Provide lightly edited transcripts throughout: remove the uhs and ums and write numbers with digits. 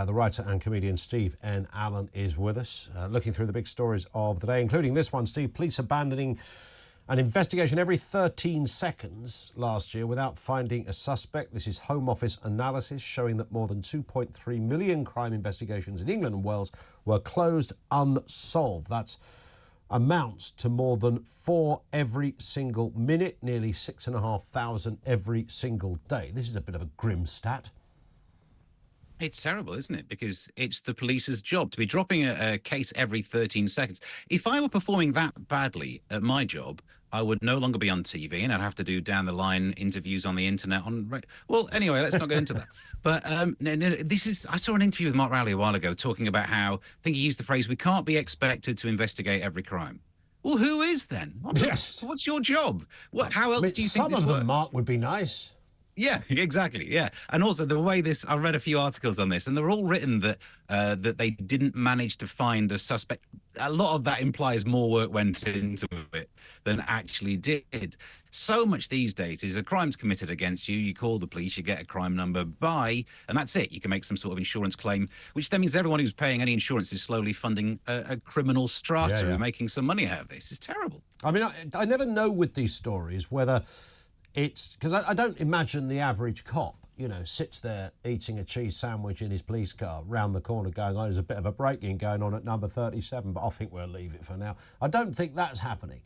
The writer and comedian Steve N. Allen is with us, looking through the big stories of the day, including this one, Steve. Police abandoning an investigation every 13 seconds last year without finding a suspect. This is Home Office analysis showing that more than 2.3 million crime investigations in England and Wales were closed unsolved. That's amounts to more than 4 every single minute, nearly 6,500 every single day. This is a bit of a grim stat. It's terrible, isn't it? Because it's the police's job to be dropping a case every 13 seconds. If I were performing that badly at my job, I would no longer be on TV and I'd have to do down the line interviews on the internet. Well, anyway, let's not get into that. But I saw an interview with Mark Rowley a while ago talking about how, I think he used the phrase, we can't be expected to investigate every crime. Well, who is then? Yes. What's your job? How else do you think some this of them, works? Mark, would be nice. Yeah, exactly. Yeah, and also the way this, I read a few articles on this, and they're all written that that they didn't manage to find a suspect. A lot of that implies more work went into it than actually did. So much these days is a crime's committed against you. You call the police, you get a crime number, and that's it. You can make some sort of insurance claim, which then means everyone who's paying any insurance is slowly funding a criminal strata who are making some money out of this. It's terrible. I mean, I never know with these stories whether it's because I don't imagine the average cop, sits there eating a cheese sandwich in his police car round the corner going, oh, there's a bit of a break-in going on at number 37, but I think we'll leave it for now. I don't think that's happening.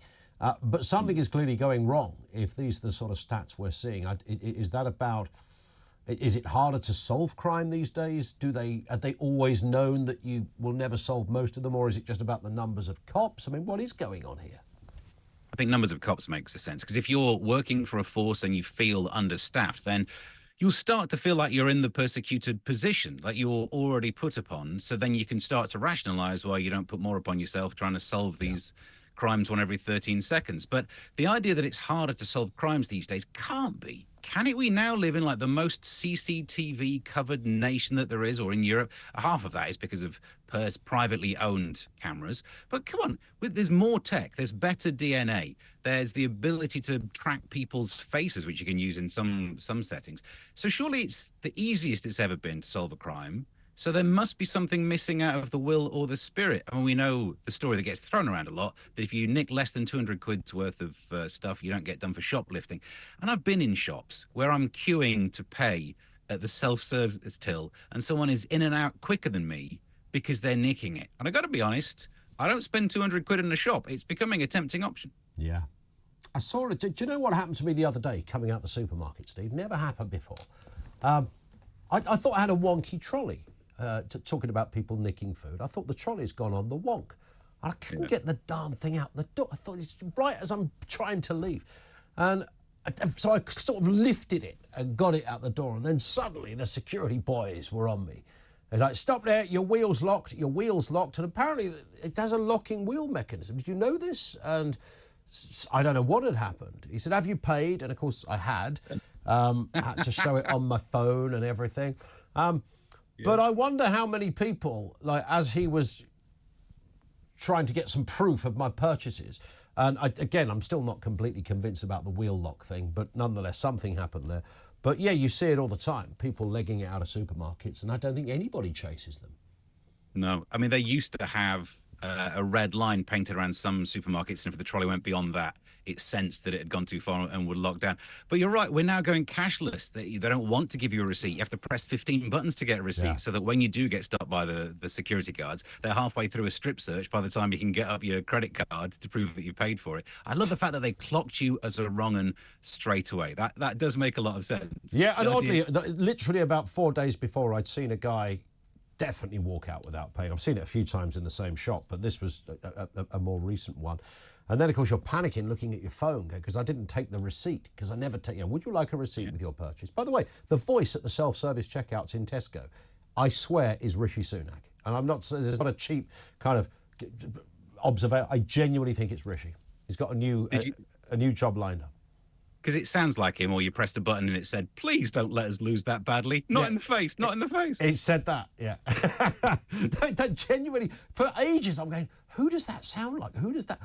But something is clearly going wrong if these are the sort of stats we're seeing. Is it harder to solve crime these days? Have they always known that you will never solve most of them, or is it just about the numbers of cops? I mean, what is going on here? I think numbers of cops makes a sense, because if you're working for a force and you feel understaffed, then you'll start to feel like you're in the persecuted position, like you're already put upon. So then you can start to rationalize why you don't put more upon yourself trying to solve these crimes one every 13 seconds. But the idea that it's harder to solve crimes these days can't be. Can it? We now live in like the most CCTV covered nation that there is, or in Europe. Half of that is because of privately owned cameras. But come on, there's more tech, there's better DNA, there's the ability to track people's faces, which you can use in some settings. So surely it's the easiest it's ever been to solve a crime. So there must be something missing out of the will or the spirit. I mean, we know the story that gets thrown around a lot, that if you nick less than 200 quid's worth of stuff, you don't get done for shoplifting. And I've been in shops where I'm queuing to pay at the self-service till, and someone is in and out quicker than me because they're nicking it. And I got to be honest, I don't spend 200 quid in a shop. It's becoming a tempting option. Yeah. I saw it. Do you know what happened to me the other day coming out the supermarket, Steve? Never happened before. I thought I had a wonky trolley. Talking about people nicking food, I thought the trolley's gone on the wonk. I couldn't get the darn thing out the door. I thought it's right as I'm trying to leave. And so I sort of lifted it and got it out the door. And then suddenly the security boys were on me. They're like, stop there, your wheel's locked, your wheel's locked. And apparently it has a locking wheel mechanism. Did you know this? And I don't know what had happened. He said, have you paid? And of course I had. I had to show it on my phone and everything. But I wonder how many people, like, as he was trying to get some proof of my purchases, and again, I'm still not completely convinced about the wheel lock thing, but nonetheless, something happened there. But yeah, you see it all the time, people legging it out of supermarkets, and I don't think anybody chases them. No, I mean, they used to have a red line painted around some supermarkets, and if the trolley went beyond that, it sensed that it had gone too far and would lock down. But you're right, we're now going cashless. They don't want to give you a receipt. You have to press 15 buttons to get a receipt, so that when you do get stopped by the security guards, they're halfway through a strip search by the time you can get up your credit card to prove that you paid for it. I love the fact that they clocked you as a wrong 'un straight away. That does make a lot of sense. Yeah, and oddly, literally about 4 days before, I'd seen a guy definitely walk out without paying. I've seen it a few times in the same shop, but this was a more recent one. And then, of course, you're panicking looking at your phone because I didn't take the receipt, because I never take, would you like a receipt with your purchase? By the way, the voice at the self-service checkouts in Tesco, I swear, is Rishi Sunak. And I'm not, there's not a cheap kind of observation. I genuinely think it's Rishi. He's got a new job lined up. Because it sounds like him, or you pressed a button and it said, please don't let us lose that badly. Not in the face, not in the face. It said that, yeah. That genuinely, for ages, I'm going, who does that sound like? Who does that?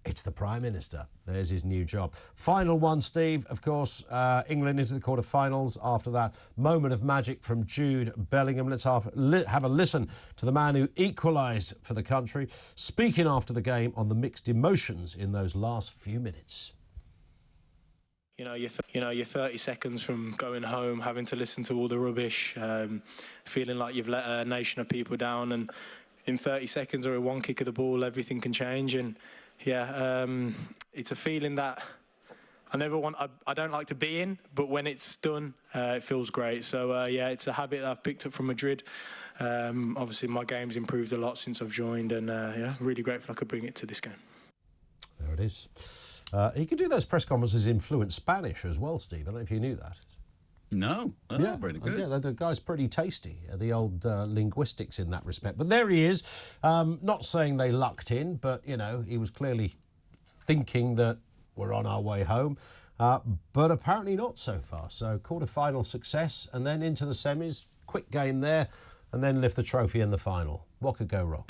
It's the Prime Minister. There's his new job. Final one, Steve. Of course, England into the quarter-finals. After that moment of magic from Jude Bellingham. Let's have a listen to the man who equalised for the country, speaking after the game on the mixed emotions in those last few minutes. You're 30 seconds from going home, having to listen to all the rubbish, feeling like you've let a nation of people down, and in 30 seconds or one kick of the ball, everything can change. And yeah, it's a feeling that I don't like to be in, but when it's done, it feels great. So yeah, it's a habit that I've picked up from Madrid. Obviously, my game's improved a lot since I've joined, and yeah, really grateful I could bring it to this game. There it is. He could do those press conferences in fluent Spanish as well, Steve. I don't know if you knew that. No. Oh, yeah, very good. Yeah, the guy's pretty tasty, the old linguistics in that respect. But there he is. Not saying they lucked in, but, you know, he was clearly thinking that we're on our way home. But apparently not so far. So quarter-final success and then into the semis. Quick game there and then lift the trophy in the final. What could go wrong?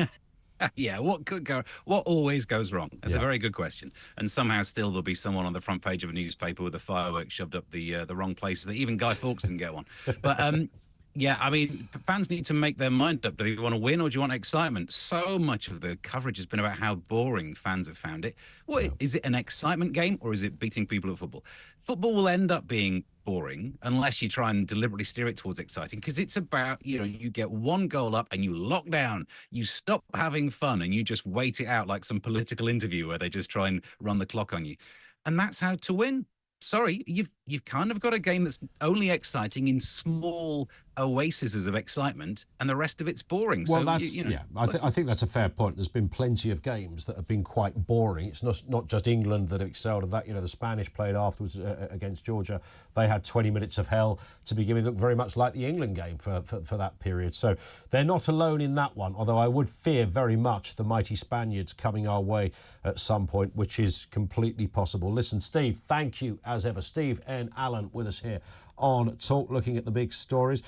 Yeah, what always goes wrong? That's a very good question. And somehow still there'll be someone on the front page of a newspaper with a firework shoved up the wrong place that even Guy Fawkes didn't get one. But yeah, I mean, fans need to make their mind up. Do you want to win or do you want excitement? So much of the coverage has been about how boring fans have found it. Is it an excitement game or is it beating people at football? Football will end up being boring unless you try and deliberately steer it towards exciting, because it's about, you know, you get one goal up and you lock down, you stop having fun and you just wait it out like some political interview where they just try and run the clock on you. And that's how to win. Sorry, you've kind of got a game that's only exciting in small oases of excitement, and the rest of it's boring. Well, so, that's yeah. I think that's a fair point. There's been plenty of games that have been quite boring. It's not just England that have excelled at that. You know, the Spanish played afterwards against Georgia. They had 20 minutes of hell to begin with. It looked very much like the England game for that period. So they're not alone in that one. Although I would fear very much the mighty Spaniards coming our way at some point, which is completely possible. Listen, Steve, thank you as ever. Steve and Alan with us here on Talk, looking at the big stories.